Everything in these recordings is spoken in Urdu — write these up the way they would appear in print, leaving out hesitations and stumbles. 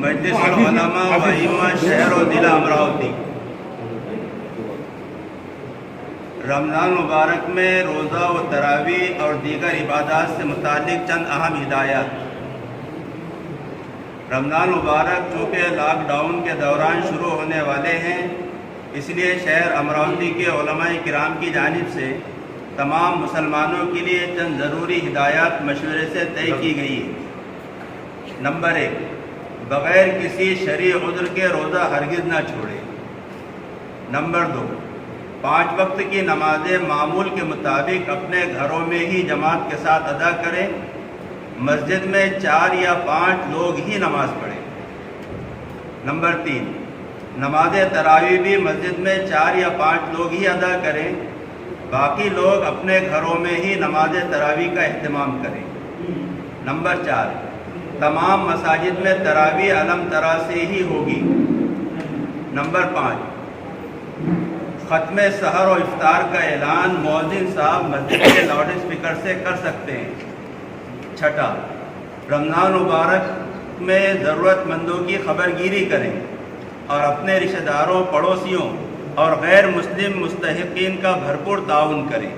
مجلس العلماء و ائمہ شہر و ضلع امراوتی رمضان مبارک میں روزہ و تراویح اور دیگر عبادات سے متعلق چند اہم ہدایات۔ رمضان مبارک چونکہ لاک ڈاؤن کے دوران شروع ہونے والے ہیں، اس لیے شہر امراوتی کے علماء کرام کی جانب سے تمام مسلمانوں کے لیے چند ضروری ہدایات مشورے سے طے کی گئی ہے۔ نمبر 1، بغیر کسی شرعی عذر کے روزہ ہرگز نہ چھوڑے۔ نمبر 2، 5 وقت کی نمازیں معمول کے مطابق اپنے گھروں میں ہی جماعت کے ساتھ ادا کریں، مسجد میں 4 یا 5 لوگ ہی نماز پڑھیں۔ نمبر 3، نماز تراویح بھی مسجد میں 4 یا 5 لوگ ہی ادا کریں، باقی لوگ اپنے گھروں میں ہی نماز تراویح کا اہتمام کریں۔ نمبر 4، تمام مساجد میں تراویح علم ترا سے ہی ہوگی۔ نمبر 5، ختم سحر و افطار کا اعلان مؤذن صاحب مسجد کے لاؤڈ اسپیکر سے کر سکتے ہیں۔ چھٹا، رمضان مبارک میں ضرورت مندوں کی خبر گیری کریں اور اپنے رشتہ داروں، پڑوسیوں اور غیر مسلم مستحقین کا بھرپور تعاون کریں۔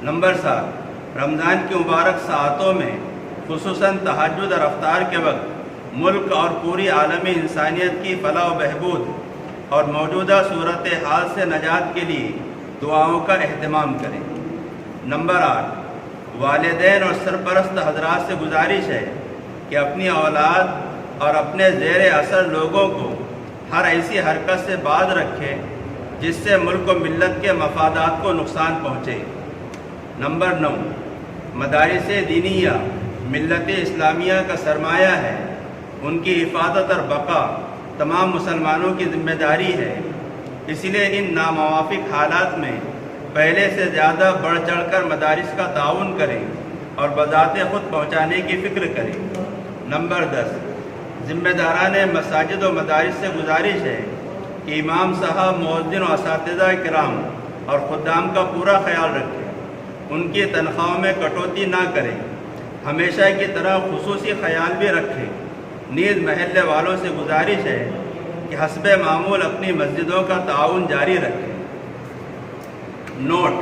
نمبر 7، رمضان کی مبارک ساعتوں میں خصوصاً تہجد اور افطار کے وقت ملک اور پوری عالمی انسانیت کی فلاح و بہبود اور موجودہ صورتحال سے نجات کے لیے دعاؤں کا اہتمام کریں۔ نمبر 8، والدین اور سرپرست حضرات سے گزارش ہے کہ اپنی اولاد اور اپنے زیر اثر لوگوں کو ہر ایسی حرکت سے باز رکھیں جس سے ملک و ملت کے مفادات کو نقصان پہنچے۔ نمبر 9، مدارس دینیہ ملت اسلامیہ کا سرمایہ ہے، ان کی حفاظت اور بقا تمام مسلمانوں کی ذمہ داری ہے، اس لیے ان ناموافق حالات میں پہلے سے زیادہ بڑھ چڑھ کر مدارس کا تعاون کریں اور بذات خود پہنچانے کی فکر کریں۔ نمبر 10، ذمہ داران مساجد و مدارس سے گزارش ہے کہ امام صاحب، مؤذن و اساتذہ کرام اور خدام کا پورا خیال رکھیں، ان کی تنخواہوں میں کٹوتی نہ کریں، ہمیشہ کی طرح خصوصی خیال بھی رکھیں۔ نیز محلے والوں سے گزارش ہے کہ حسب معمول اپنی مسجدوں کا تعاون جاری رکھیں۔ نوٹ: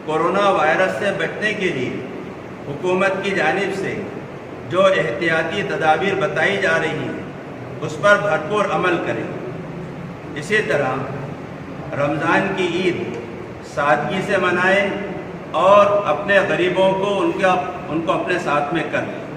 کورونا وائرس سے بچنے کے لیے حکومت کی جانب سے جو احتیاطی تدابیر بتائی جا رہی ہیں اس پر بھرپور عمل کریں۔ اسی طرح رمضان کی عید سادگی سے منائیں اور اپنے غریبوں کو ان کو اپنے ساتھ میں کر لیں۔